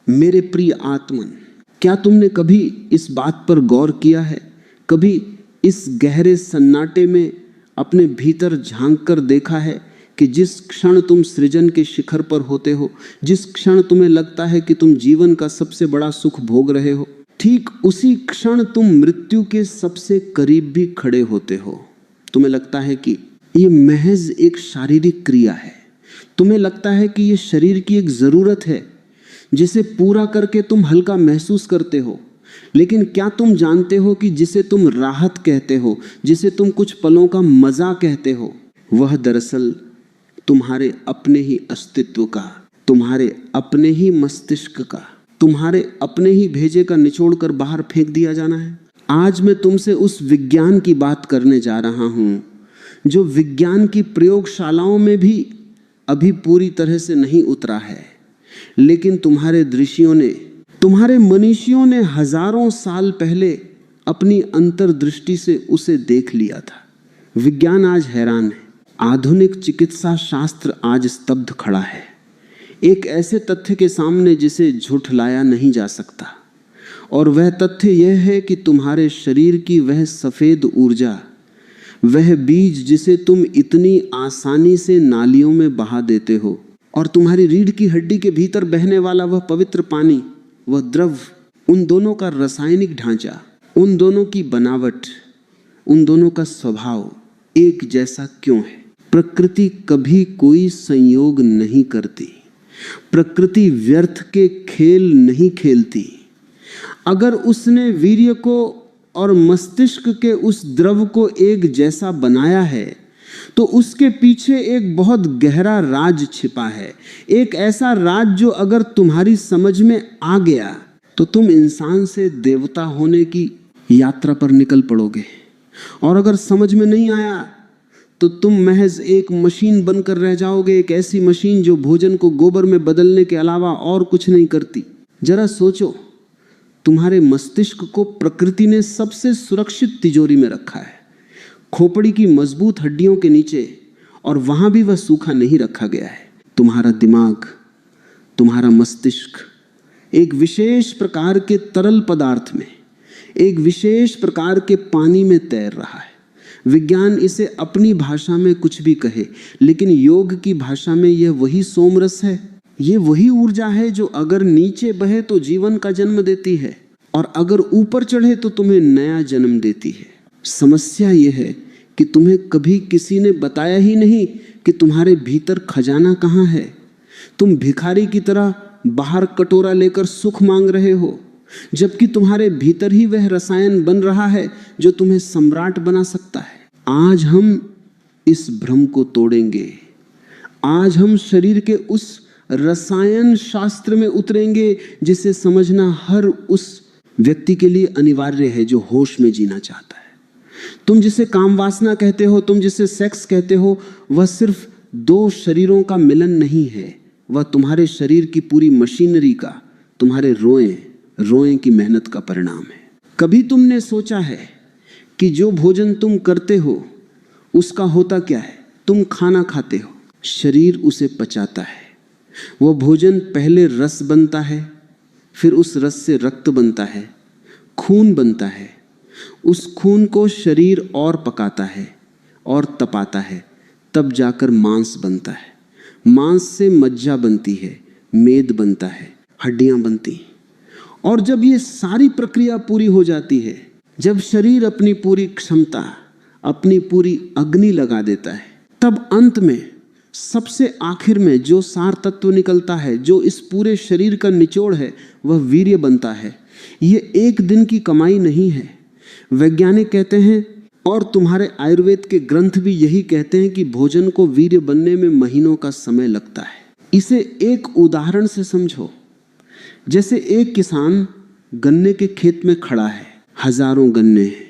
मेरे प्रिय आत्मन, क्या तुमने कभी इस बात पर गौर किया है, कभी इस गहरे सन्नाटे में अपने भीतर झांक कर देखा है कि जिस क्षण तुम सृजन के शिखर पर होते हो, जिस क्षण तुम्हें लगता है कि तुम जीवन का सबसे बड़ा सुख भोग रहे हो, ठीक उसी क्षण तुम मृत्यु के सबसे करीब भी खड़े होते हो। तुम्हें लगता है कि ये महज एक शारीरिक क्रिया है, तुम्हें लगता है कि ये शरीर की एक ज़रूरत है जिसे पूरा करके तुम हल्का महसूस करते हो। लेकिन क्या तुम जानते हो कि जिसे तुम राहत कहते हो, जिसे तुम कुछ पलों का मज़ा कहते हो, वह दरअसल तुम्हारे अपने ही अस्तित्व का, तुम्हारे अपने ही मस्तिष्क का, तुम्हारे अपने ही भेजे का निचोड़ कर बाहर फेंक दिया जाना है। आज मैं तुमसे उस विज्ञान की बात करने जा रहा हूँ जो विज्ञान की प्रयोगशालाओं में भी अभी पूरी तरह से नहीं उतरा है, लेकिन तुम्हारे ऋषियों ने, तुम्हारे मनीषियों ने हजारों साल पहले अपनी अंतर्दृष्टि से उसे देख लिया था। विज्ञान आज हैरान है, आधुनिक चिकित्सा शास्त्र आज स्तब्ध खड़ा है एक ऐसे तथ्य के सामने जिसे झुठलाया नहीं जा सकता, और वह तथ्य यह है कि तुम्हारे शरीर की वह सफेद ऊर्जा, वह बीज जिसे तुम इतनी आसानी से नालियों में बहा देते हो, और तुम्हारी रीढ़ की हड्डी के भीतर बहने वाला वह पवित्र पानी, वह द्रव, उन दोनों का रासायनिक ढांचा, उन दोनों की बनावट, उन दोनों का स्वभाव एक जैसा क्यों है? प्रकृति कभी कोई संयोग नहीं करती, प्रकृति व्यर्थ के खेल नहीं खेलती। अगर उसने वीर्य को और मस्तिष्क के उस द्रव को एक जैसा बनाया है तो उसके पीछे एक बहुत गहरा राज छिपा है, एक ऐसा राज जो अगर तुम्हारी समझ में आ गया तो तुम इंसान से देवता होने की यात्रा पर निकल पड़ोगे, और अगर समझ में नहीं आया तो तुम महज एक मशीन बनकर रह जाओगे, एक ऐसी मशीन जो भोजन को गोबर में बदलने के अलावा और कुछ नहीं करती। जरा सोचो, तुम्हारे मस्तिष्क को प्रकृति ने सबसे सुरक्षित तिजोरी में रखा है, खोपड़ी की मजबूत हड्डियों के नीचे, और वहां भी वह सूखा नहीं रखा गया है। तुम्हारा दिमाग, तुम्हारा मस्तिष्क एक विशेष प्रकार के तरल पदार्थ में, एक विशेष प्रकार के पानी में तैर रहा है। विज्ञान इसे अपनी भाषा में कुछ भी कहे, लेकिन योग की भाषा में यह वही सोमरस है, ये वही ऊर्जा है जो अगर नीचे बहे तो जीवन का जन्म देती है, और अगर ऊपर चढ़े तो तुम्हें नया जन्म देती है। समस्या यह है कि तुम्हें कभी किसी ने बताया ही नहीं कि तुम्हारे भीतर खजाना कहाँ है। तुम भिखारी की तरह बाहर कटोरा लेकर सुख मांग रहे हो, जबकि तुम्हारे भीतर ही वह रसायन बन रहा है जो तुम्हें सम्राट बना सकता है। आज हम इस भ्रम को तोड़ेंगे, आज हम शरीर के उस रसायन शास्त्र में उतरेंगे जिसे समझना हर उस व्यक्ति के लिए अनिवार्य है जो होश में जीना चाहता है। तुम जिसे काम वासना कहते हो, तुम जिसे सेक्स कहते हो, वह सिर्फ दो शरीरों का मिलन नहीं है, वह तुम्हारे शरीर की पूरी मशीनरी का, तुम्हारे रोएं की मेहनत का परिणाम है। कभी तुमने सोचा है कि जो भोजन तुम करते हो उसका होता क्या है? तुम खाना खाते हो, शरीर उसे पचाता है, वह भोजन पहले रस बनता है, फिर उस रस से रक्त बनता है, खून बनता है, उस खून को शरीर और पकाता है और तपाता है, तब जाकर मांस बनता है। मांस से मज्जा बनती है, मेद बनता है, हड्डियां बनती हैं। और जब ये सारी प्रक्रिया पूरी हो जाती है, जब शरीर अपनी पूरी क्षमता, अपनी पूरी अग्नि लगा देता है, तब अंत में सबसे आखिर में जो सार तत्व निकलता है, जो इस पूरे शरीर का निचोड़ है, वह वीर्य बनता है। ये एक दिन की कमाई नहीं है। वैज्ञानिक कहते हैं, और तुम्हारे आयुर्वेद के ग्रंथ भी यही कहते हैं कि भोजन को वीर्य बनने में महीनों का समय लगता है। इसे एक उदाहरण से समझो। जैसे एक किसान गन्ने के खेत में खड़ा है, हजारों गन्ने हैं,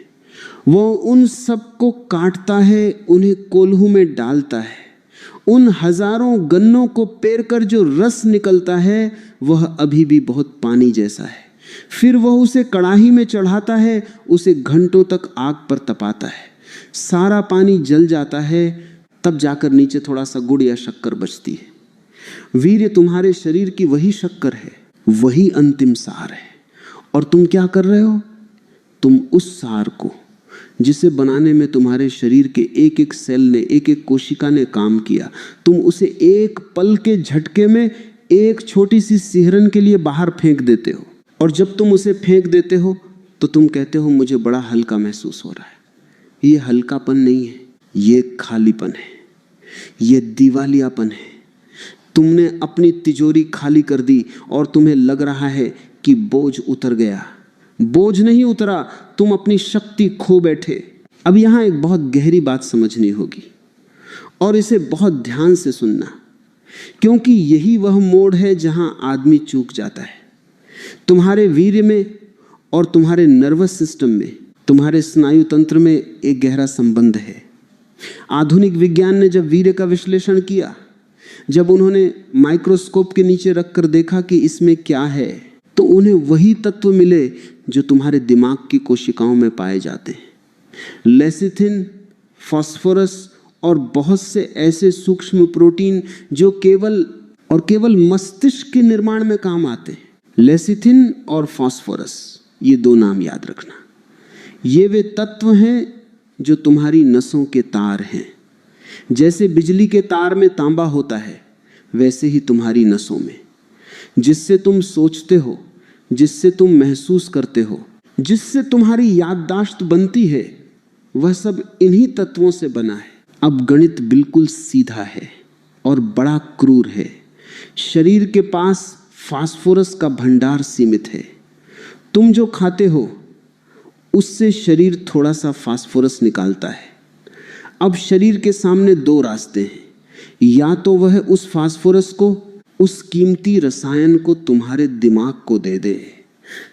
वो उन सबको काटता है, उन्हें कोल्हू में डालता है, उन हजारों गन्नों को पेर कर जो रस निकलता है वह अभी भी बहुत पानी जैसा है। फिर वह उसे कड़ाही में चढ़ाता है, उसे घंटों तक आग पर तपाता है, सारा पानी जल जाता है, तब जाकर नीचे थोड़ा सा गुड़ या शक्कर बचती है। वीर्य तुम्हारे शरीर की वही शक्कर है, वही अंतिम सार है। और तुम क्या कर रहे हो? तुम उस सार को, जिसे बनाने में तुम्हारे शरीर के एक एक सेल ने, एक एक कोशिका ने काम किया, तुम उसे एक पल के झटके में एक छोटी सी सिहरन के लिए बाहर फेंक देते हो। और जब तुम उसे फेंक देते हो तो तुम कहते हो मुझे बड़ा हल्का महसूस हो रहा है। ये हल्कापन नहीं है, ये खालीपन है, ये दिवालियापन है। तुमने अपनी तिजोरी खाली कर दी और तुम्हें लग रहा है कि बोझ उतर गया। बोझ नहीं उतरा, तुम अपनी शक्ति खो बैठे। अब यहां एक बहुत गहरी बात समझनी होगी और इसे बहुत ध्यान से सुनना, क्योंकि यही वह मोड़ है जहां आदमी चूक जाता है। तुम्हारे वीर्य में और तुम्हारे नर्वस सिस्टम में, तुम्हारे स्नायु तंत्र में एक गहरा संबंध है। आधुनिक विज्ञान ने जब वीर्य का विश्लेषण किया, जब उन्होंने माइक्रोस्कोप के नीचे रखकर देखा कि इसमें क्या है, तो उन्हें वही तत्व मिले जो तुम्हारे दिमाग की कोशिकाओं में पाए जाते हैं। लेसिथिन, फास्फोरस और बहुत से ऐसे सूक्ष्म प्रोटीन जो केवल मस्तिष्क के निर्माण में काम आते हैं। लेसिथिन और फास्फोरस, ये दो नाम याद रखना। ये वे तत्व हैं जो तुम्हारी नसों के तार हैं। जैसे बिजली के तार में तांबा होता है, वैसे ही तुम्हारी नसों में, जिससे तुम सोचते हो, जिससे तुम महसूस करते हो, जिससे तुम्हारी याददाश्त बनती है, वह सब इन्हीं तत्वों से बना है। अब गणित बिल्कुल सीधा है और बड़ा क्रूर है। शरीर के पास फास्फोरस का भंडार सीमित है। तुम जो खाते हो उससे शरीर थोड़ा सा फास्फोरस निकालता है। अब शरीर के सामने दो रास्ते हैं, या तो वह उस फास्फोरस को, उस कीमती रसायन को तुम्हारे दिमाग को दे दे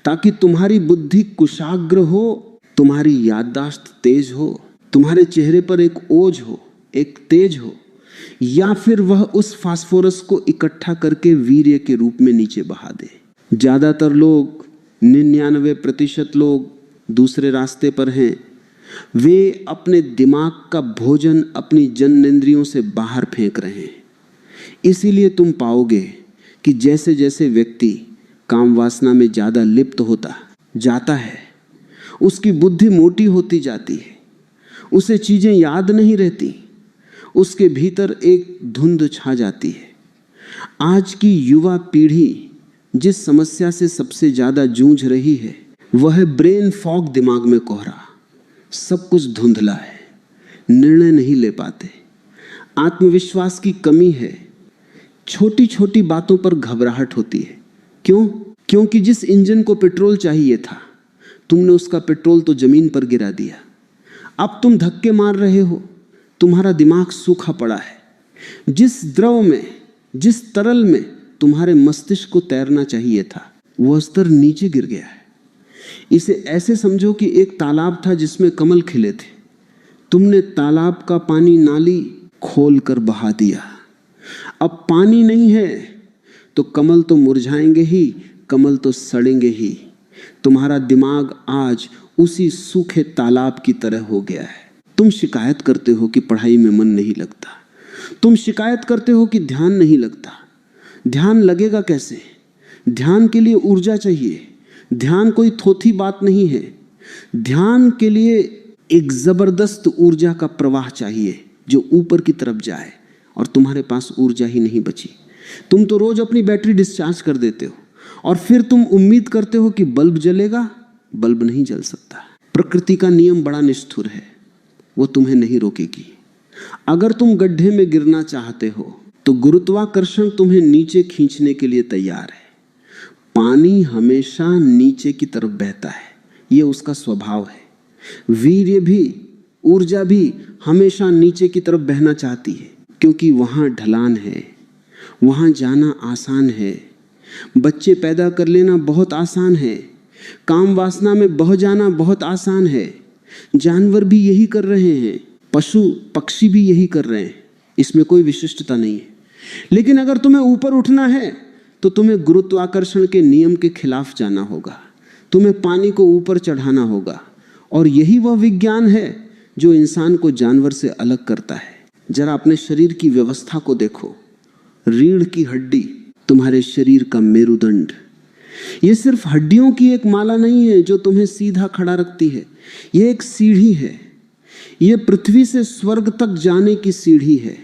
ताकि तुम्हारी बुद्धि कुशाग्र हो, तुम्हारी याददाश्त तेज हो, तुम्हारे चेहरे पर एक ओज हो, एक तेज हो, या फिर वह उस फास्फोरस को इकट्ठा करके वीर्य के रूप में नीचे बहा दे। ज्यादातर लोग, 99% लोग दूसरे रास्ते पर हैं। वे अपने दिमाग का भोजन अपनी जननेंद्रियों से बाहर फेंक रहे हैं। इसीलिए तुम पाओगे कि जैसे जैसे व्यक्ति काम वासना में ज्यादा लिप्त होता जाता है, उसकी बुद्धि मोटी होती जाती है, उसे चीजें याद नहीं रहती, उसके भीतर एक धुंध छा जाती है। आज की युवा पीढ़ी जिस समस्या से सबसे ज्यादा जूझ रही है वह है ब्रेन फॉग, दिमाग में कोहरा। सब कुछ धुंधला है, निर्णय नहीं ले पाते, आत्मविश्वास की कमी है, छोटी छोटी बातों पर घबराहट होती है। क्यों? क्योंकि जिस इंजन को पेट्रोल चाहिए था, तुमने उसका पेट्रोल तो जमीन पर गिरा दिया। अब तुम धक्के मार रहे हो, तुम्हारा दिमाग सूखा पड़ा है। जिस द्रव में, जिस तरल में तुम्हारे मस्तिष्क को तैरना चाहिए था, वह स्तर नीचे गिर गया है। इसे ऐसे समझो कि एक तालाब था जिसमें कमल खिले थे। तुमने तालाब का पानी नाली खोल कर बहा दिया। अब पानी नहीं है तो कमल तो मुरझाएंगे ही, कमल तो सड़ेंगे ही। तुम्हारा दिमाग आज उसी सूखे तालाब की तरह हो गया है। तुम शिकायत करते हो कि पढ़ाई में मन नहीं लगता, तुम शिकायत करते हो कि ध्यान नहीं लगता। ध्यान लगेगा कैसे? ध्यान के लिए ऊर्जा चाहिए। ध्यान कोई थोथी बात नहीं है। ध्यान के लिए एक जबरदस्त ऊर्जा का प्रवाह चाहिए जो ऊपर की तरफ जाए, और तुम्हारे पास ऊर्जा ही नहीं बची। तुम तो रोज अपनी बैटरी डिस्चार्ज कर देते हो और फिर तुम उम्मीद करते हो कि बल्ब जलेगा। बल्ब नहीं जल सकता। प्रकृति का नियम बड़ा निष्ठुर है, वो तुम्हें नहीं रोकेगी। अगर तुम गड्ढे में गिरना चाहते हो तो गुरुत्वाकर्षण तुम्हें नीचे खींचने के लिए तैयार है। पानी हमेशा नीचे की तरफ बहता है, ये उसका स्वभाव है। वीर्य भी, ऊर्जा भी हमेशा नीचे की तरफ बहना चाहती है, क्योंकि वहां ढलान है, वहां जाना आसान है। बच्चे पैदा कर लेना बहुत आसान है, काम वासना में बह जाना बहुत आसान है। जानवर भी यही कर रहे हैं, पशु पक्षी भी यही कर रहे हैं, इसमें कोई विशिष्टता नहीं है। लेकिन अगर तुम्हें ऊपर उठना है तो तुम्हें गुरुत्वाकर्षण के नियम के खिलाफ जाना होगा, तुम्हें पानी को ऊपर चढ़ाना होगा। और यही वह विज्ञान है जो इंसान को जानवर से अलग करता है। जरा अपने शरीर की व्यवस्था को देखो। रीढ़ की हड्डी तुम्हारे शरीर का मेरुदंड, ये सिर्फ हड्डियों की एक माला नहीं है जो तुम्हें सीधा खड़ा रखती है, ये एक सीढ़ी है। ये पृथ्वी से स्वर्ग तक जाने की सीढ़ी है,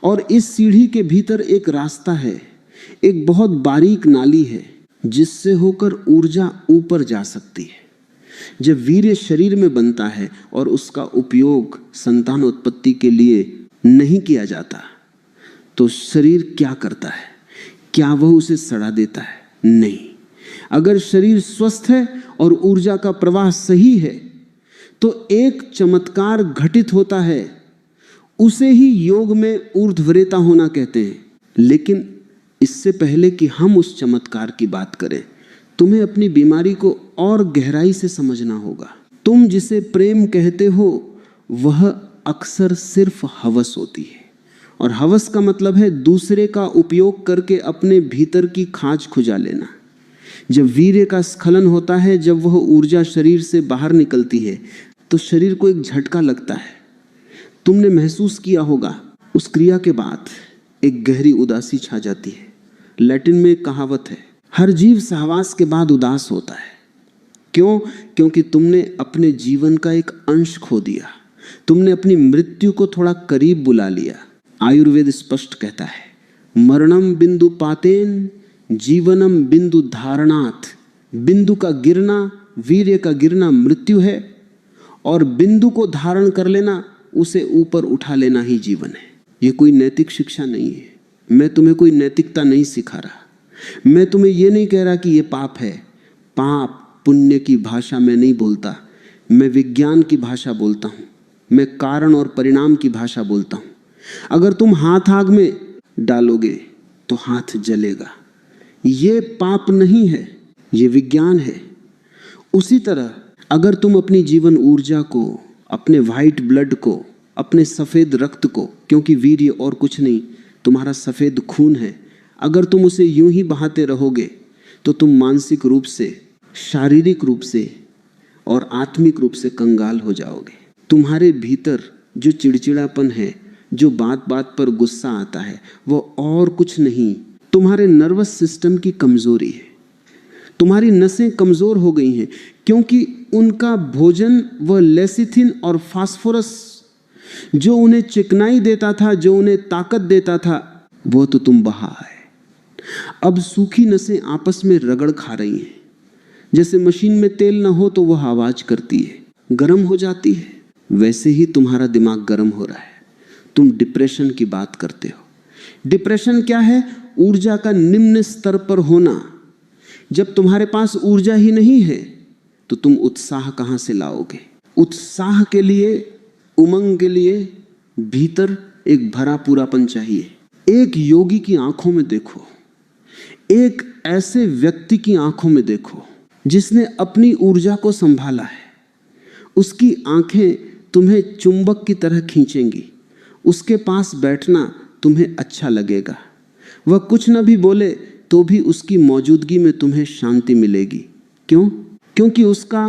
और इस सीढ़ी के भीतर एक रास्ता है, एक बहुत बारीक नाली है जिससे होकर ऊर्जा ऊपर जा सकती है। जब वीर्य शरीर में बनता है और उसका उपयोग संतानोत्पत्ति के लिए नहीं किया जाता, तो शरीर क्या करता है? क्या वह उसे सड़ा देता है? नहीं। अगर शरीर स्वस्थ है और ऊर्जा का प्रवाह सही है तो एक चमत्कार घटित होता है, उसे ही योग में ऊर्ध्वरेता होना कहते हैं। लेकिन इससे पहले कि हम उस चमत्कार की बात करें, तुम्हें अपनी बीमारी को और गहराई से समझना होगा। तुम जिसे प्रेम कहते हो वह अक्सर सिर्फ हवस होती है, और हवस का मतलब है दूसरे का उपयोग करके अपने भीतर की खाज खुजा लेना। जब वीर्य का स्खलन होता है, जब वह ऊर्जा शरीर से बाहर निकलती है, तो शरीर को एक झटका लगता है। तुमने महसूस किया होगा, उस क्रिया के बाद एक गहरी उदासी छा जाती है। लैटिन में एक कहावत है, हर जीव सहवास के बाद उदास होता है। क्यों? क्योंकि तुमने अपने जीवन का एक अंश खो दिया, तुमने अपनी मृत्यु को थोड़ा करीब बुला लिया। आयुर्वेद स्पष्ट कहता है, मरणम बिंदु पातेन जीवनम बिंदु धारणात्। बिंदु का गिरना, वीर्य का गिरना मृत्यु है, और बिंदु को धारण कर लेना, उसे ऊपर उठा लेना ही जीवन है। ये कोई नैतिक शिक्षा नहीं है। मैं तुम्हें कोई नैतिकता नहीं सिखा रहा। मैं तुम्हें ये नहीं कह रहा कि ये पाप है। पाप पुण्य की भाषा में नहीं बोलता, मैं विज्ञान की भाषा बोलता हूँ। मैं कारण और परिणाम की भाषा बोलता हूँ। अगर तुम हाथ आग में डालोगे तो हाथ जलेगा, ये पाप नहीं है, ये विज्ञान है। उसी तरह अगर तुम अपनी जीवन ऊर्जा को, अपने व्हाइट ब्लड को, अपने सफ़ेद रक्त को, क्योंकि वीर्य और कुछ नहीं, तुम्हारा सफ़ेद खून है, अगर तुम उसे यूं ही बहाते रहोगे तो तुम मानसिक रूप से, शारीरिक रूप से और आत्मिक रूप से कंगाल हो जाओगे। तुम्हारे भीतर जो चिड़चिड़ापन है, जो बात बात पर गुस्सा आता है, वो और कुछ नहीं, तुम्हारे नर्वस सिस्टम की कमजोरी है। तुम्हारी नसें कमजोर हो गई हैं, क्योंकि उनका भोजन वह लेसिथिन और फास्फोरस जो उन्हें चिकनाई देता था, जो उन्हें ताकत देता था, वो तो तुम बहा है। अब सूखी नसें आपस में रगड़ खा रही हैं। जैसे मशीन में तेल ना हो तो वह आवाज करती है, गर्म हो जाती है। वैसे ही तुम्हारा दिमाग गर्म हो रहा है। तुम डिप्रेशन की बात करते हो। डिप्रेशन क्या है? ऊर्जा का निम्न स्तर पर होना। जब तुम्हारे पास ऊर्जा ही नहीं है तो तुम उत्साह कहां से लाओगे? उत्साह के लिए, उमंग के लिए भीतर एक भरा पूरापन चाहिए। एक योगी की आंखों में देखो, एक ऐसे व्यक्ति की आंखों में देखो जिसने अपनी ऊर्जा को संभाला है। उसकी आंखें तुम्हें चुंबक की तरह खींचेंगी। उसके पास बैठना तुम्हें अच्छा लगेगा। वह कुछ न भी बोले तो भी उसकी मौजूदगी में तुम्हें शांति मिलेगी। क्यों? क्योंकि उसका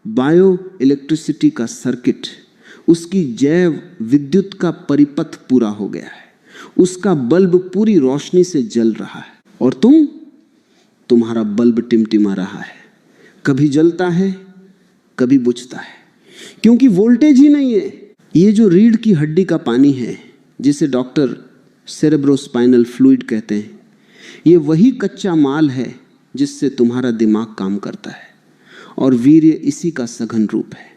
बायो इलेक्ट्रिसिटी का सर्किट, उसकी जैव विद्युत का परिपथ पूरा हो गया है। उसका बल्ब पूरी रोशनी से जल रहा है, और तुम्हारा बल्ब टिमटिमा रहा है। कभी जलता है, कभी बुझता है, क्योंकि वोल्टेज ही नहीं है। ये जो रीढ़ की हड्डी का पानी है, जिसे डॉक्टर सेरेब्रोस्पाइनल फ्लूइड कहते हैं, ये वही कच्चा माल है जिससे तुम्हारा दिमाग काम करता है, और वीर्य इसी का सघन रूप है।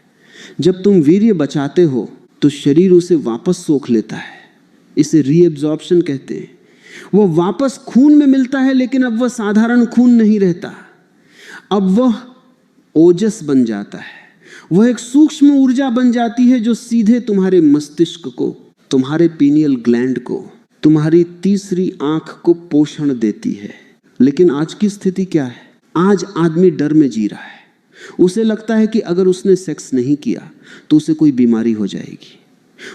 जब तुम वीर्य बचाते हो तो शरीर उसे वापस सोख लेता है। इसे रीएब्जॉर्प्शन कहते हैं। वो वापस खून में मिलता है, लेकिन अब वह साधारण खून नहीं रहता। अब वह ओजस बन जाता है। वह एक सूक्ष्म ऊर्जा बन जाती है जो सीधे तुम्हारे मस्तिष्क को, तुम्हारे पीनियल ग्लैंड को, तुम्हारी तीसरी आंख को पोषण देती है। लेकिन आज की स्थिति क्या है? आज आदमी डर में जी रहा है। उसे लगता है कि अगर उसने सेक्स नहीं किया तो उसे कोई बीमारी हो जाएगी।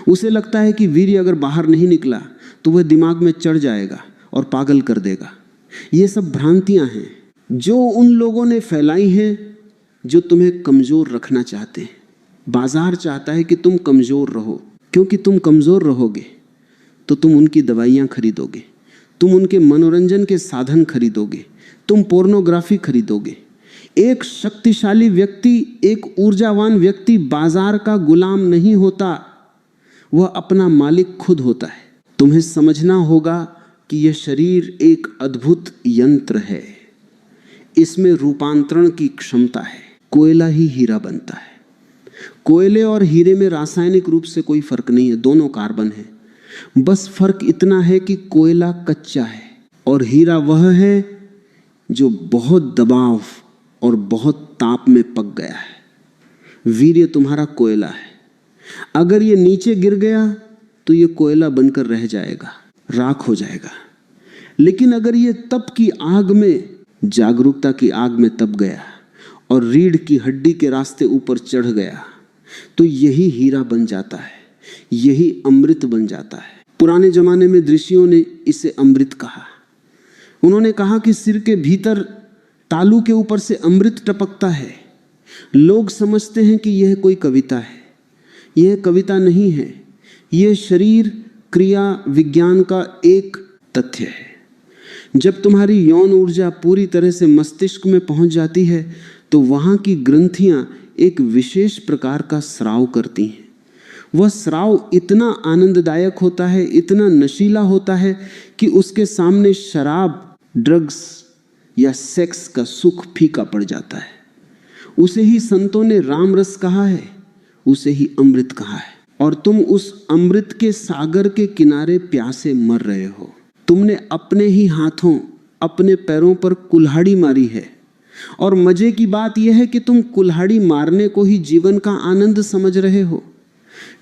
उसे लगता है कि वीर्य अगर बाहर नहीं निकला तो वह दिमाग में चढ़ जाएगा और पागल कर देगा। ये सब भ्रांतियां हैं जो उन लोगों ने फैलाई हैं जो तुम्हें कमजोर रखना चाहते हैं। बाजार चाहता है कि तुम कमजोर रहो, क्योंकि तुम कमजोर रहोगे तो तुम उनकी दवाइयाँ खरीदोगे, तुम उनके मनोरंजन के साधन खरीदोगे, तुम पोर्नोग्राफी खरीदोगे। एक शक्तिशाली व्यक्ति, एक ऊर्जावान व्यक्ति बाजार का गुलाम नहीं होता, वह अपना मालिक खुद होता है। तुम्हें समझना होगा कि यह शरीर एक अद्भुत यंत्र है, इसमें रूपांतरण की क्षमता है। कोयला ही हीरा बनता है। कोयले और हीरे में रासायनिक रूप से कोई फर्क नहीं है, दोनों कार्बन है। बस फर्क इतना है कि कोयला कच्चा है और हीरा वह है जो बहुत दबाव और बहुत ताप में पक गया है। वीर्य तुम्हारा कोयला है। अगर ये नीचे गिर गया तो ये कोयला बनकर रह जाएगा, राख हो जाएगा। लेकिन अगर ये तप की आग में, जागरूकता की आग में तप गया और रीढ़ की हड्डी के रास्ते ऊपर चढ़ गया, तो यही हीरा बन जाता है, यही अमृत बन जाता है। पुराने जमाने में ऋषियों ने इसे अमृत कहा। उन्होंने कहा कि सिर के भीतर तालू के ऊपर से अमृत टपकता है। लोग समझते हैं कि यह कोई कविता है। यह कविता नहीं है, यह शरीर क्रिया विज्ञान का एक तथ्य है। जब तुम्हारी यौन ऊर्जा पूरी तरह से मस्तिष्क में पहुंच जाती है तो वहां की ग्रंथियां एक विशेष प्रकार का स्राव करती हैं। वह स्राव इतना आनंददायक होता है, इतना नशीला होता है कि उसके सामने शराब, ड्रग्स या सेक्स का सुख फीका पड़ जाता है। उसे ही संतों ने राम रस कहा है, उसे ही अमृत कहा है। और तुम उस अमृत के सागर के किनारे प्यासे मर रहे हो। तुमने अपने ही हाथों, अपने पैरों पर कुल्हाड़ी मारी है। और मजे की बात यह है कि तुम कुल्हाड़ी मारने को ही जीवन का आनंद समझ रहे हो।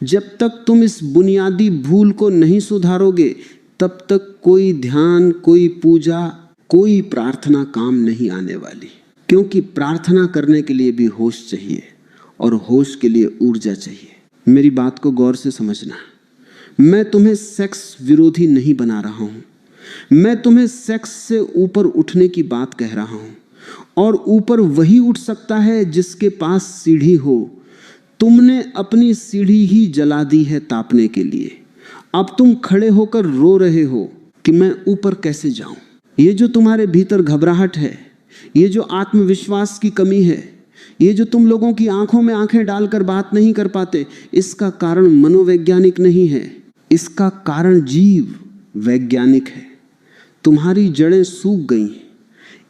जब तक तुम इस बुनियादी भूल को नहीं सुधारोगे, तब तक कोई ध्यान, कोई पूजा, कोई प्रार्थना काम नहीं आने वाली। क्योंकि प्रार्थना करने के लिए भी होश चाहिए और होश के लिए ऊर्जा चाहिए। मेरी बात को गौर से समझना। मैं तुम्हें सेक्स विरोधी नहीं बना रहा हूं। मैं तुम्हें सेक्स से ऊपर उठने की बात कह रहा हूं। और ऊपर वही उठ सकता है जिसके पास सीढ़ी हो। तुमने अपनी सीढ़ी ही जला दी है तापने के लिए। अब तुम खड़े होकर रो रहे हो कि मैं ऊपर कैसे जाऊं। ये जो तुम्हारे भीतर घबराहट है, ये जो आत्मविश्वास की कमी है, ये जो तुम लोगों की आंखों में आंखें डालकर बात नहीं कर पाते, इसका कारण मनोवैज्ञानिक नहीं है, इसका कारण जीव वैज्ञानिक है। तुम्हारी जड़ें सूख गई हैं।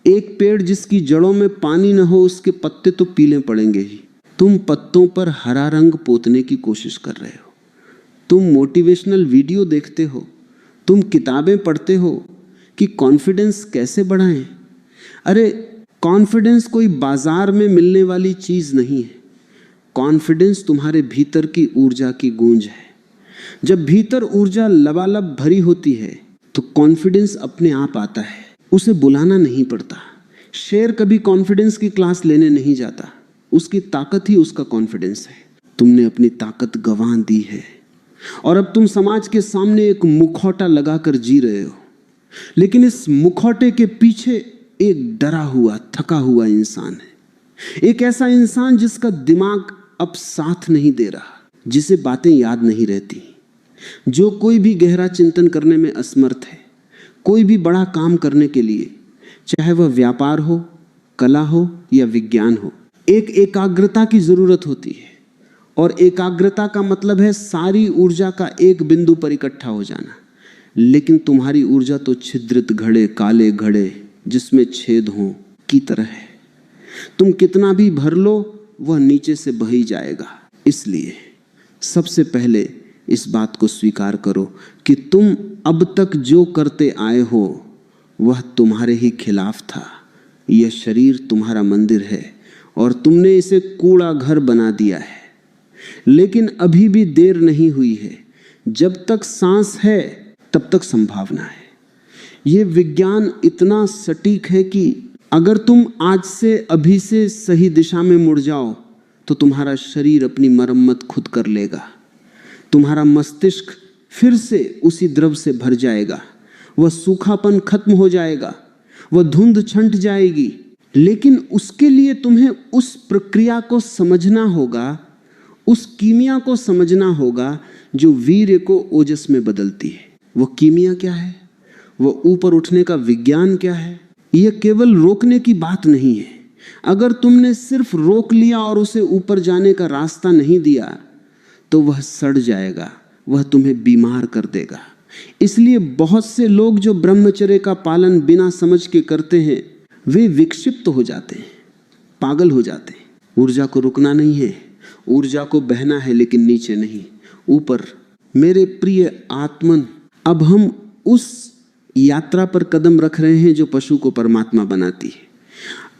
एक पेड़ जिसकी जड़ों में पानी न हो, उसके पत्ते तो पीले पड़ेंगे ही। तुम पत्तों पर हरा रंग पोतने की कोशिश कर रहे हो। तुम मोटिवेशनल वीडियो देखते हो, तुम किताबें पढ़ते हो कि कॉन्फिडेंस कैसे बढ़ाएं। अरे कॉन्फिडेंस कोई बाजार में मिलने वाली चीज नहीं है। कॉन्फिडेंस तुम्हारे भीतर की ऊर्जा की गूंज है। जब भीतर ऊर्जा लबालब भरी होती है तो कॉन्फिडेंस अपने आप आता है, उसे बुलाना नहीं पड़ता। शेर कभी कॉन्फिडेंस की क्लास लेने नहीं जाता, उसकी ताकत ही उसका कॉन्फिडेंस है। तुमने अपनी ताकत गंवा दी है और अब तुम समाज के सामने एक मुखौटा लगाकर जी रहे हो। लेकिन इस मुखौटे के पीछे एक डरा हुआ, थका हुआ इंसान है। एक ऐसा इंसान जिसका दिमाग अब साथ नहीं दे रहा, जिसे बातें याद नहीं रहती, जो कोई भी गहरा चिंतन करने में असमर्थ है। कोई भी बड़ा काम करने के लिए, चाहे वह व्यापार हो, कला हो या विज्ञान हो, एक एकाग्रता की जरूरत होती है। और एकाग्रता का मतलब है सारी ऊर्जा का एक बिंदु पर इकट्ठा हो जाना। लेकिन तुम्हारी ऊर्जा तो छिद्रित घड़े, काले घड़े जिसमें छेद हो की तरह है। तुम कितना भी भर लो, वह नीचे से बही जाएगा। इसलिए सबसे पहले इस बात को स्वीकार करो कि तुम अब तक जो करते आए हो वह तुम्हारे ही खिलाफ था। यह शरीर तुम्हारा मंदिर है और तुमने इसे कूड़ा घर बना दिया है। लेकिन अभी भी देर नहीं हुई है। जब तक सांस है तब तक संभावना है। यह विज्ञान इतना सटीक है कि अगर तुम आज से अभी से सही दिशा में मुड़ जाओ तो तुम्हारा शरीर अपनी मरम्मत खुद कर लेगा। तुम्हारा मस्तिष्क फिर से उसी द्रव से भर जाएगा। वह सूखापन खत्म हो जाएगा, वह धुंध छंट जाएगी। लेकिन उसके लिए तुम्हें उस प्रक्रिया को समझना होगा, उस कीमिया को समझना होगा जो वीर्य को ओजस में बदलती है। वो कीमिया क्या है? वो ऊपर उठने का विज्ञान क्या है? यह केवल रोकने की बात नहीं है। अगर तुमने सिर्फ रोक लिया और उसे ऊपर जाने का रास्ता नहीं दिया तो वह सड़ जाएगा, वह तुम्हें बीमार कर देगा। इसलिए बहुत से लोग जो ब्रह्मचर्य का पालन बिना समझ के करते हैं वे विक्षिप्त हो जाते हैं, पागल हो जाते हैं। ऊर्जा को रुकना नहीं है, ऊर्जा को बहना है, लेकिन नीचे नहीं, ऊपर। मेरे प्रिय आत्मन, अब हम उस यात्रा पर कदम रख रहे हैं जो पशु को परमात्मा बनाती है।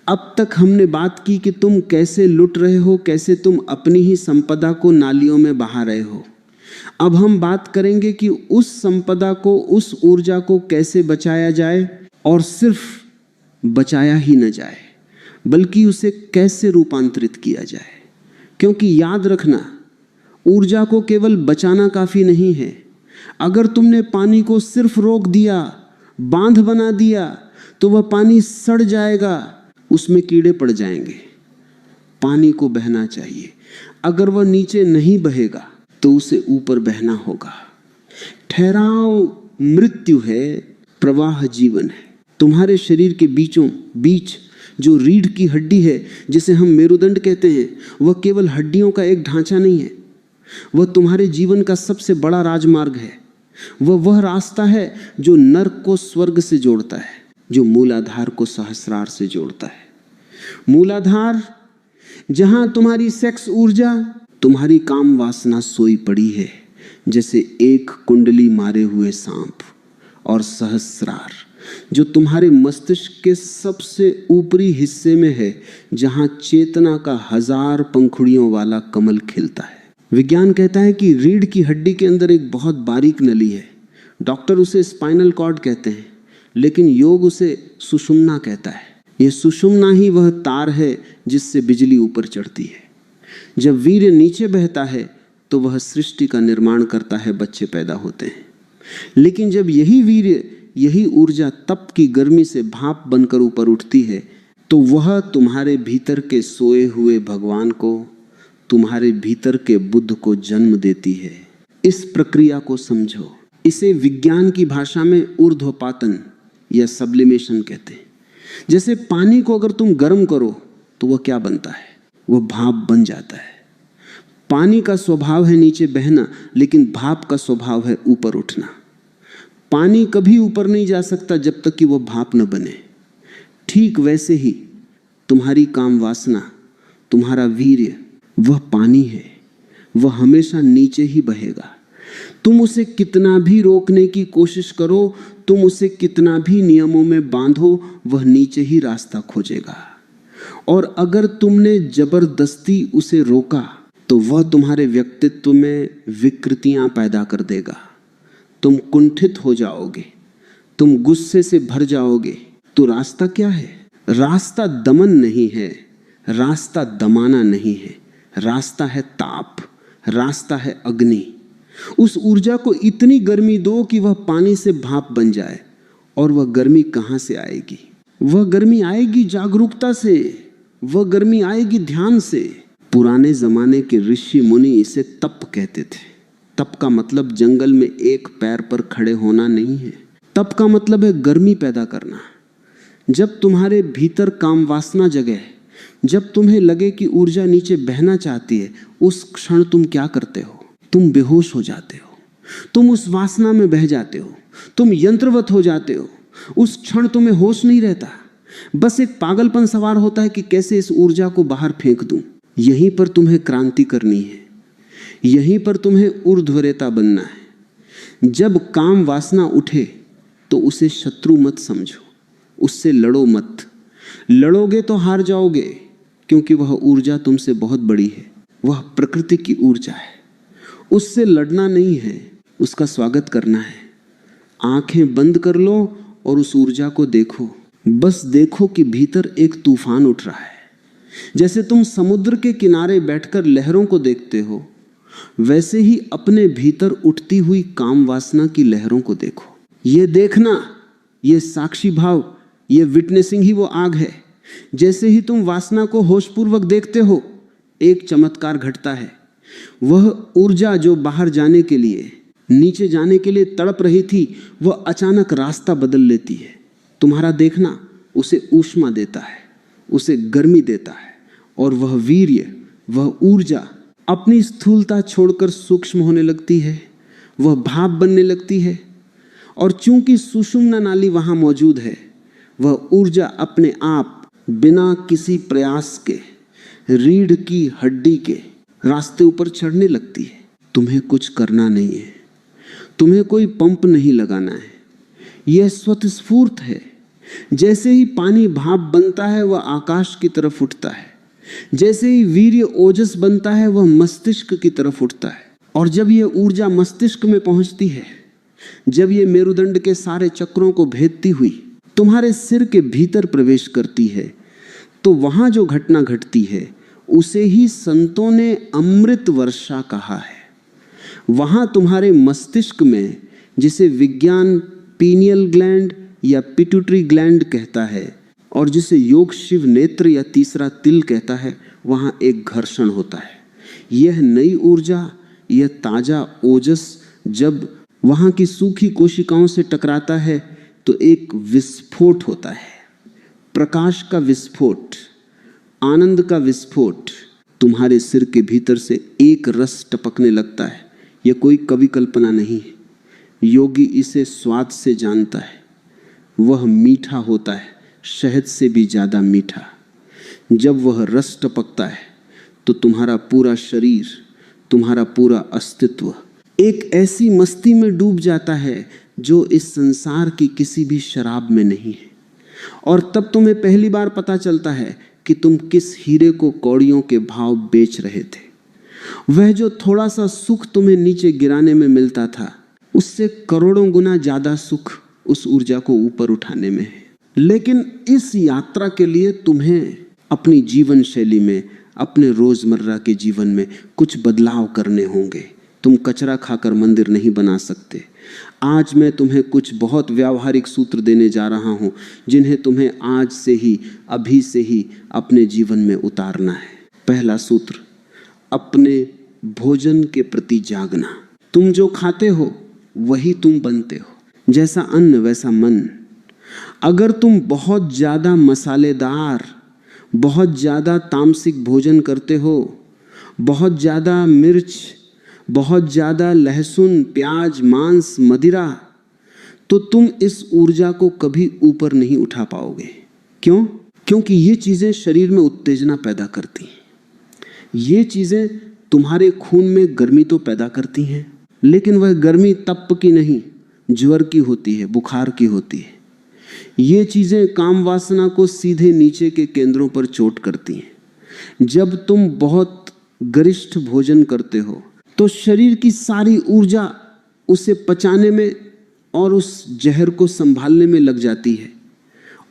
अब तक हमने बात की कि तुम कैसे लुट रहे हो, कैसे तुम अपनी ही संपदा को नालियों में बहा रहे हो। अब हम बात करेंगे कि उस संपदा को, उस ऊर्जा को कैसे बचाया जाए, और सिर्फ बचाया ही न जाए बल्कि उसे कैसे रूपांतरित किया जाए। क्योंकि याद रखना, ऊर्जा को केवल बचाना काफी नहीं है। अगर तुमने पानी को सिर्फ रोक दिया, बांध बना दिया, तो वह पानी सड़ जाएगा, उसमें कीड़े पड़ जाएंगे। पानी को बहना चाहिए। अगर वह नीचे नहीं बहेगा तो उसे ऊपर बहना होगा। ठहराव मृत्यु है, प्रवाह जीवन है। तुम्हारे शरीर के बीचों बीच जो रीढ़ की हड्डी है, जिसे हम मेरुदंड कहते हैं, वह केवल हड्डियों का एक ढांचा नहीं है, वह तुम्हारे जीवन का सबसे बड़ा राजमार्ग है। वह रास्ता है जो नर्क को स्वर्ग से जोड़ता है, जो मूलाधार को सहस्रार से जोड़ता है। मूलाधार जहां तुम्हारी सेक्स ऊर्जा, तुम्हारी काम वासना सोई पड़ी है जैसे एक कुंडली मारे हुए सांप, और सहस्रार जो तुम्हारे मस्तिष्क के सबसे ऊपरी हिस्से में है, जहां चेतना का 1000 पंखुड़ियों वाला कमल खिलता है। विज्ञान कहता है कि रीढ़ की हड्डी के अंदर एक बहुत बारीक नली है। डॉक्टर उसे स्पाइनल कॉर्ड कहते हैं, लेकिन योग उसे सुषुम्ना कहता है। यह सुषुम्ना ही वह तार है जिससे बिजली ऊपर चढ़ती है। जब वीर्य नीचे बहता है तो वह सृष्टि का निर्माण करता है, बच्चे पैदा होते हैं। लेकिन जब यही वीर्य, यही ऊर्जा तप की गर्मी से भाप बनकर ऊपर उठती है, तो वह तुम्हारे भीतर के सोए हुए भगवान को, तुम्हारे भीतर के बुद्ध को जन्म देती है। इस प्रक्रिया को समझो। इसे विज्ञान की भाषा में ऊर्ध्वपातन या सब्लिमेशन कहते हैं। जैसे पानी को अगर तुम गर्म करो तो वह क्या बनता है? वह भाप बन जाता है। पानी का स्वभाव है नीचे बहना, लेकिन भाप का स्वभाव है ऊपर उठना। पानी कभी ऊपर नहीं जा सकता जब तक कि वह भाप न बने। ठीक वैसे ही तुम्हारी काम वासना, तुम्हारा वीर्य, वह पानी है, वह हमेशा नीचे ही बहेगा। तुम उसे कितना भी रोकने की कोशिश करो, तुम उसे कितना भी नियमों में बांधो, वह नीचे ही रास्ता खोजेगा। और अगर तुमने जबरदस्ती उसे रोका तो वह तुम्हारे व्यक्तित्व में विकृतियां पैदा कर देगा। तुम कुंठित हो जाओगे, तुम गुस्से से भर जाओगे। तो रास्ता क्या है? रास्ता दमन नहीं है, रास्ता दमाना नहीं है, रास्ता है ताप, रास्ता है अग्नि। उस ऊर्जा को इतनी गर्मी दो कि वह पानी से भाप बन जाए। और वह गर्मी कहां से आएगी? वह गर्मी आएगी जागरूकता से, वह गर्मी आएगी ध्यान से। पुराने जमाने के ऋषि मुनि इसे तप कहते थे। तप का मतलब जंगल में एक पैर पर खड़े होना नहीं है। तप का मतलब है गर्मी पैदा करना। जब तुम्हारे भीतर काम वासना जगे, जब तुम्हें लगे कि ऊर्जा नीचे बहना चाहती है, उस क्षण तुम क्या करते हो? तुम बेहोश हो जाते हो, तुम उस वासना में बह जाते हो, तुम यंत्रवत हो जाते हो। उस क्षण तुम्हें होश नहीं रहता, बस एक पागलपन सवार होता है कि कैसे इस ऊर्जा को बाहर फेंक दूं। यहीं पर तुम्हें क्रांति करनी है, यहीं पर तुम्हें ऊर्ध्वरेता बनना है। जब काम वासना उठे तो उसे शत्रु मत समझो, उससे लड़ो मत। लड़ोगे तो हार जाओगे, क्योंकि वह ऊर्जा तुमसे बहुत बड़ी है, वह प्रकृति की ऊर्जा है। उससे लड़ना नहीं है, उसका स्वागत करना है। आंखें बंद कर लो और उस ऊर्जा को देखो। बस देखो कि भीतर एक तूफान उठ रहा है। जैसे तुम समुद्र के किनारे बैठकर लहरों को देखते हो, वैसे ही अपने भीतर उठती हुई काम वासना की लहरों को देखो। ये देखना, ये साक्षी भाव, ये विटनेसिंग ही वो आग है। जैसे ही तुम वासना को होशपूर्वक देखते हो, एक चमत्कार घटता है। वह ऊर्जा जो बाहर जाने के लिए, नीचे जाने के लिए तड़प रही थी, वह अचानक रास्ता बदल लेती है। तुम्हारा देखना, उसे ऊष्मा देता है, उसे गर्मी देता है, और वह वीर्य, वह ऊर्जा अपनी स्थूलता छोड़कर सूक्ष्म होने लगती है, वह भाप बनने लगती है। और चूंकि सुषुम्ना नाली वहां मौजूद है, वह ऊर्जा अपने आप बिना किसी प्रयास के रीढ़ की हड्डी के रास्ते ऊपर चढ़ने लगती है। तुम्हें कुछ करना नहीं है, तुम्हें कोई पंप नहीं लगाना है, यह स्वतःस्फूर्त है। जैसे ही पानी भाप बनता है वह आकाश की तरफ उठता है, जैसे ही वीर्य ओजस बनता है वह मस्तिष्क की तरफ उठता है। और जब यह ऊर्जा मस्तिष्क में पहुंचती है, जब यह मेरुदंड के सारे चक्रों को भेदती हुई तुम्हारे सिर के भीतर प्रवेश करती है, तो वहां जो घटना घटती है उसे ही संतों ने अमृत वर्षा कहा है। वहां तुम्हारे मस्तिष्क में, जिसे विज्ञान पीनियल ग्लैंड या पिट्यूटरी ग्लैंड कहता है और जिसे योग शिव नेत्र या तीसरा तिल कहता है, वहां एक घर्षण होता है। यह नई ऊर्जा, यह ताजा ओजस जब वहां की सूखी कोशिकाओं से टकराता है तो एक विस्फोट होता है, प्रकाश का विस्फोट, आनंद का विस्फोट। तुम्हारे सिर के भीतर से एक रस टपकने लगता है। यह कोई कवि कल्पना नहीं है, योगी इसे स्वाद से जानता है। वह मीठा होता है, शहद से भी ज्यादा मीठा। जब वह रस टपकता है तो तुम्हारा पूरा शरीर, तुम्हारा पूरा अस्तित्व एक ऐसी मस्ती में डूब जाता है जो इस संसार की किसी भी शराब में नहीं है। और तब तुम्हें पहली बार पता चलता है कि तुम किस हीरे को कौड़ियों के भाव बेच रहे थे। वह जो थोड़ा सा सुख तुम्हें नीचे गिराने में मिलता था, उससे करोड़ों गुना ज्यादा सुख उस ऊर्जा को ऊपर उठाने में है। लेकिन इस यात्रा के लिए तुम्हें अपनी जीवन शैली में, अपने रोजमर्रा के जीवन में कुछ बदलाव करने होंगे। तुम कचरा खाकर मंदिर नहीं बना सकते। आज मैं तुम्हें कुछ बहुत व्यावहारिक सूत्र देने जा रहा हूं, जिन्हें तुम्हें आज से ही, अभी से ही अपने जीवन में उतारना है। पहला सूत्र, अपने भोजन के प्रति जागना। तुम जो खाते हो वही तुम बनते हो। जैसा अन्न वैसा मन। अगर तुम बहुत ज्यादा मसालेदार, बहुत ज्यादा तामसिक भोजन करते हो, बहुत ज्यादा मिर्च, बहुत ज्यादा लहसुन, प्याज, मांस, मदिरा, तो तुम इस ऊर्जा को कभी ऊपर नहीं उठा पाओगे। क्यों? क्योंकि ये चीजें शरीर में उत्तेजना पैदा करती हैं। ये चीजें तुम्हारे खून में गर्मी तो पैदा करती हैं, लेकिन वह गर्मी तप की नहीं, ज्वर की होती है, बुखार की होती है। ये चीजें काम वासना को सीधे नीचे के केंद्रों पर चोट करती हैं। जब तुम बहुत गरिष्ठ भोजन करते हो तो शरीर की सारी ऊर्जा उसे पचाने में और उस जहर को संभालने में लग जाती है,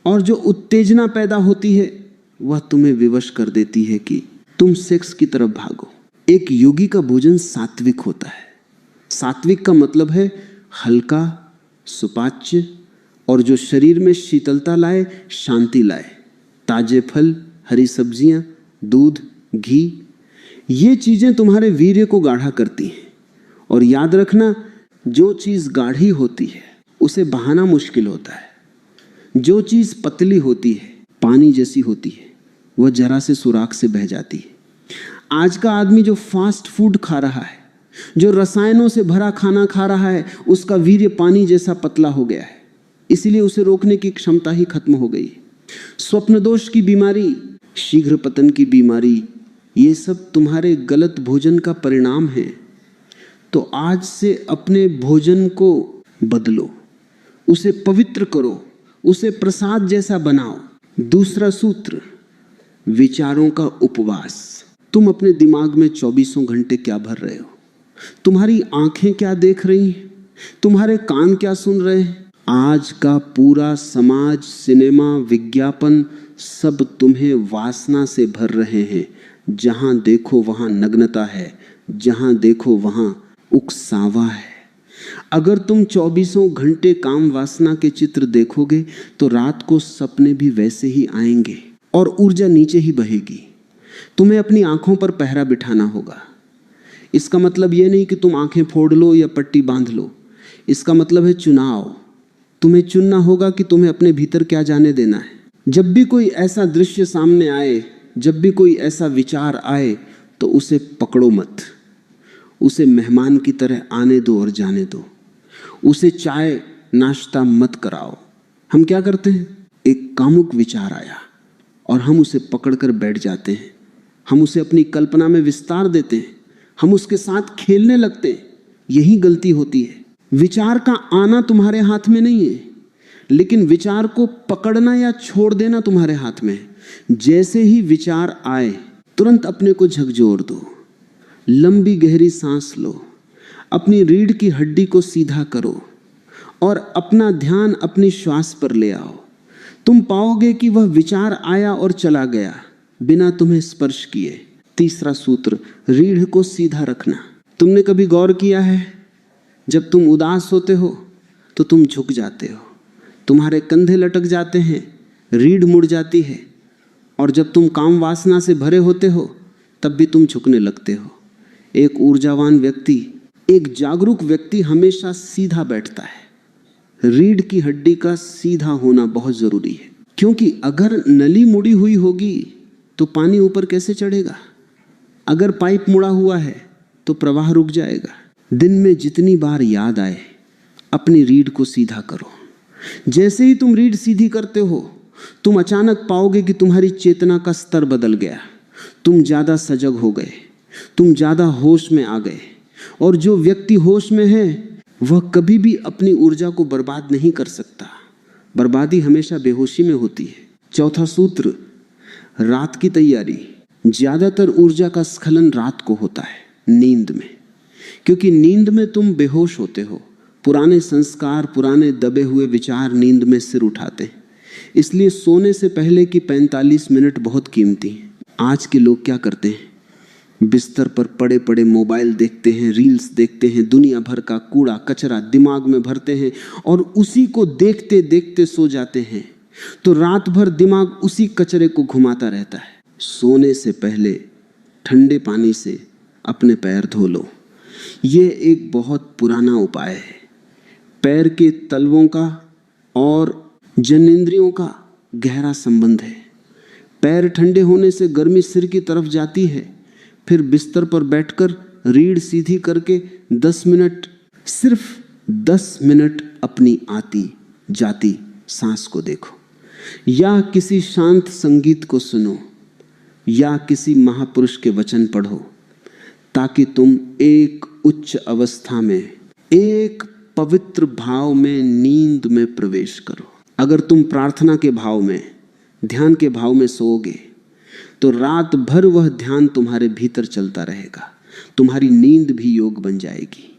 और जो उत्तेजना पैदा होती है वह तुम्हें विवश कर देती है कि तुम सेक्स की तरफ भागो। एक योगी का भोजन सात्विक होता है। सात्विक का मतलब है हल्का, सुपाच्य, और जो शरीर में शीतलता लाए, शांति लाए। ताजे फल, हरी सब्जियां, दूध, घी, ये चीजें तुम्हारे वीर्य को गाढ़ा करती हैं। और याद रखना, जो चीज गाढ़ी होती है उसे बहाना मुश्किल होता है। जो चीज पतली होती है, पानी जैसी होती है, वह जरा से सुराख से बह जाती है। आज का आदमी जो फास्ट फूड खा रहा है, जो रसायनों से भरा खाना खा रहा है, उसका वीर्य पानी जैसा पतला हो गया है, इसलिए उसे रोकने की क्षमता ही खत्म हो गई। स्वप्न दोष की बीमारी, शीघ्र पतन की बीमारी, ये सब तुम्हारे गलत भोजन का परिणाम है। तो आज से अपने भोजन को बदलो, उसे पवित्र करो, उसे प्रसाद जैसा बनाओ। दूसरा सूत्र, विचारों का उपवास। तुम अपने दिमाग में 24 घंटे क्या भर रहे हो? तुम्हारी आंखें क्या देख रही हैं? तुम्हारे कान क्या सुन रहे हैं? आज का पूरा समाज, सिनेमा, विज्ञापन, सब तुम्हें वासना से भर रहे हैं। जहां देखो वहां नग्नता है, जहां देखो वहां उकसावा है। अगर तुम 24 घंटे काम वासना के चित्र देखोगे तो रात को सपने भी वैसे ही आएंगे और ऊर्जा नीचे ही बहेगी। तुम्हें अपनी आंखों पर पहरा बिठाना होगा। इसका मतलब यह नहीं कि तुम आंखें फोड़ लो या पट्टी बांध लो। इसका मतलब है चुनाव। तुम्हें चुनना होगा कि तुम्हें अपने भीतर क्या जाने देना है। जब भी कोई ऐसा दृश्य सामने आए, जब भी कोई ऐसा विचार आए, तो उसे पकड़ो मत, उसे मेहमान की तरह आने दो और जाने दो, उसे चाय नाश्ता मत कराओ। हम क्या करते हैं, एक कामुक विचार आया और हम उसे पकड़कर बैठ जाते हैं, हम उसे अपनी कल्पना में विस्तार देते हैं, हम उसके साथ खेलने लगते हैं। यही गलती होती है। विचार का आना तुम्हारे हाथ में नहीं है, लेकिन विचार को पकड़ना या छोड़ देना तुम्हारे हाथ में है। जैसे ही विचार आए तुरंत अपने को झकझोर दो, लंबी गहरी सांस लो, अपनी रीढ़ की हड्डी को सीधा करो और अपना ध्यान अपनी श्वास पर ले आओ। तुम पाओगे कि वह विचार आया और चला गया बिना तुम्हें स्पर्श किए। तीसरा सूत्र, रीढ़ को सीधा रखना। तुमने कभी गौर किया है, जब तुम उदास होते हो तो तुम झुक जाते हो, तुम्हारे कंधे लटक जाते हैं, रीढ़ मुड़ जाती है, और जब तुम काम वासना से भरे होते हो तब भी तुम झुकने लगते हो। एक ऊर्जावान व्यक्ति, एक जागरूक व्यक्ति हमेशा सीधा बैठता है। रीढ़ की हड्डी का सीधा होना बहुत जरूरी है, क्योंकि अगर नली मुड़ी हुई होगी तो पानी ऊपर कैसे चढ़ेगा? अगर पाइप मुड़ा हुआ है तो प्रवाह रुक जाएगा। दिन में जितनी बार याद आए अपनी रीढ़ को सीधा करो। जैसे ही तुम रीढ़ सीधी करते हो, तुम अचानक पाओगे कि तुम्हारी चेतना का स्तर बदल गया, तुम ज्यादा सजग हो गए, तुम ज्यादा होश में आ गए। और जो व्यक्ति होश में है वह कभी भी अपनी ऊर्जा को बर्बाद नहीं कर सकता। बर्बादी हमेशा बेहोशी में होती है। चौथा सूत्र, रात की तैयारी। ज्यादातर ऊर्जा का स्खलन रात को होता है, नींद में, क्योंकि नींद में तुम बेहोश होते हो। पुराने संस्कार, पुराने दबे हुए विचार नींद में सिर उठाते हैं। इसलिए सोने से पहले की 45 मिनट बहुत कीमती हैं। आज के लोग क्या करते हैं, बिस्तर पर पड़े पड़े मोबाइल देखते हैं, रील्स देखते हैं, दुनिया भर का कूड़ा कचरा दिमाग में भरते हैं और उसी को देखते देखते सो जाते हैं। तो रात भर दिमाग उसी कचरे को घुमाता रहता है। सोने से पहले ठंडे पानी से अपने पैर धो लो। ये एक बहुत पुराना उपाय है। पैर के तलवों का और जनेंद्रियों का गहरा संबंध है। पैर ठंडे होने से गर्मी सिर की तरफ जाती है। फिर बिस्तर पर बैठकर रीढ़ सीधी करके 10 मिनट, सिर्फ 10 मिनट अपनी आती जाती सांस को देखो, या किसी शांत संगीत को सुनो, या किसी महापुरुष के वचन पढ़ो, ताकि तुम एक उच्च अवस्था में, एक पवित्र भाव में, नींद में प्रवेश करो। अगर तुम प्रार्थना के भाव में, ध्यान के भाव में सोओगे तो रात भर वह ध्यान तुम्हारे भीतर चलता रहेगा। तुम्हारी नींद भी योग बन जाएगी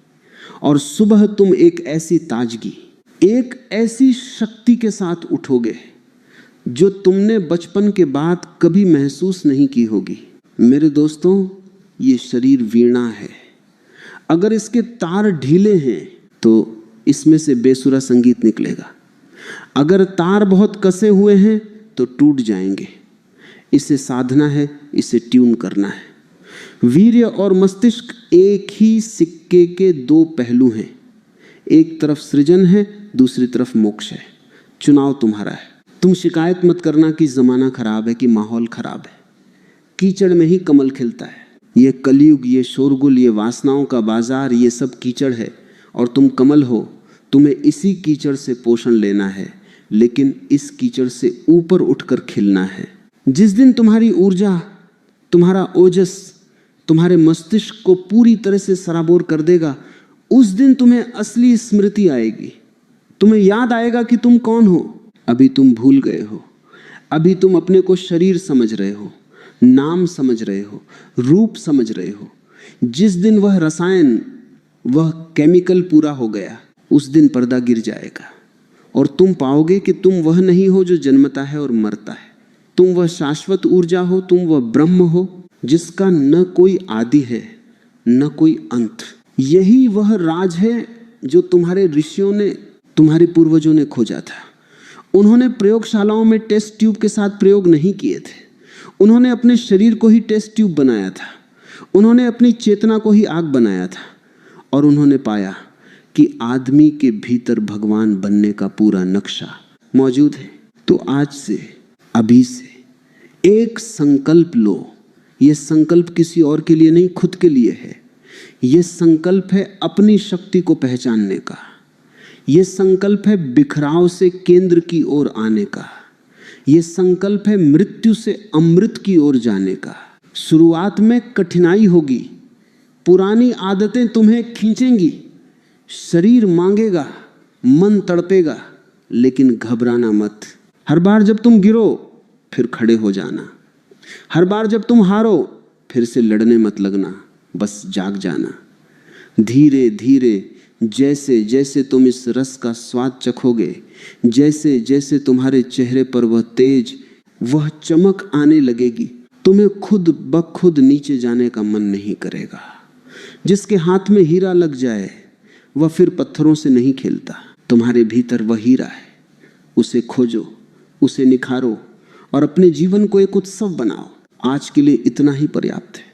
और सुबह तुम एक ऐसी ताजगी, एक ऐसी शक्ति के साथ उठोगे जो तुमने बचपन के बाद कभी महसूस नहीं की होगी। मेरे दोस्तों, ये शरीर वीणा है। अगर इसके तार ढीले हैं तो इसमें से बेसुरा संगीत निकलेगा। अगर तार बहुत कसे हुए हैं तो टूट जाएंगे। इसे साधना है, इसे ट्यून करना है। वीर्य और मस्तिष्क एक ही सिक्के के दो पहलू हैं। एक तरफ सृजन है, दूसरी तरफ मोक्ष है। चुनाव तुम्हारा है। तुम शिकायत मत करना कि जमाना खराब है, कि माहौल खराब है। कीचड़ में ही कमल खिलता है। ये कलयुग, ये शोरगुल, ये वासनाओं का बाजार, ये सब कीचड़ है और तुम कमल हो। तुम्हें इसी कीचड़ से पोषण लेना है, लेकिन इस कीचड़ से ऊपर उठकर खिलना है। जिस दिन तुम्हारी ऊर्जा, तुम्हारा ओजस तुम्हारे मस्तिष्क को पूरी तरह से सराबोर कर देगा, उस दिन तुम्हें असली स्मृति आएगी। तुम्हें याद आएगा कि तुम कौन हो। अभी तुम भूल गए हो। अभी तुम अपने को शरीर समझ रहे हो, नाम समझ रहे हो, रूप समझ रहे हो। जिस दिन वह रसायन, वह केमिकल पूरा हो गया, उस दिन पर्दा गिर जाएगा और तुम पाओगे कि तुम वह नहीं हो जो जन्मता है और मरता है। तुम वह शाश्वत ऊर्जा हो, तुम वह ब्रह्म हो जिसका न कोई आदि है न कोई अंत। यही वह राज है जो तुम्हारे ऋषियों ने, तुम्हारे पूर्वजों ने खोजा था। उन्होंने प्रयोगशालाओं में टेस्ट ट्यूब के साथ प्रयोग नहीं किए थे। उन्होंने अपने शरीर को ही टेस्ट ट्यूब बनाया था। उन्होंने अपनी चेतना को ही आग बनाया था और उन्होंने पाया कि आदमी के भीतर भगवान बनने का पूरा नक्शा मौजूद है। तो आज से अभी से एक संकल्प लो। यह संकल्प किसी और के लिए नहीं, खुद के लिए है। यह संकल्प है अपनी शक्ति को पहचानने का। यह संकल्प है बिखराव से केंद्र की ओर आने का। यह संकल्प है मृत्यु से अमृत की ओर जाने का। शुरुआत में कठिनाई होगी, पुरानी आदतें तुम्हें खींचेंगी, शरीर मांगेगा, मन तड़पेगा, लेकिन घबराना मत। हर बार जब तुम गिरो फिर खड़े हो जाना। हर बार जब तुम हारो फिर से लड़ने मत लगना, बस जाग जाना। धीरे धीरे जैसे जैसे तुम इस रस का स्वाद चखोगे, जैसे जैसे तुम्हारे चेहरे पर वह तेज, वह चमक आने लगेगी, तुम्हें खुद ब खुद नीचे जाने का मन नहीं करेगा। जिसके हाथ में हीरा लग जाए वह फिर पत्थरों से नहीं खेलता। तुम्हारे भीतर वह हीरा है, उसे खोजो, उसे निखारो और अपने जीवन को एक उत्सव बनाओ। आज के लिए इतना ही पर्याप्त है।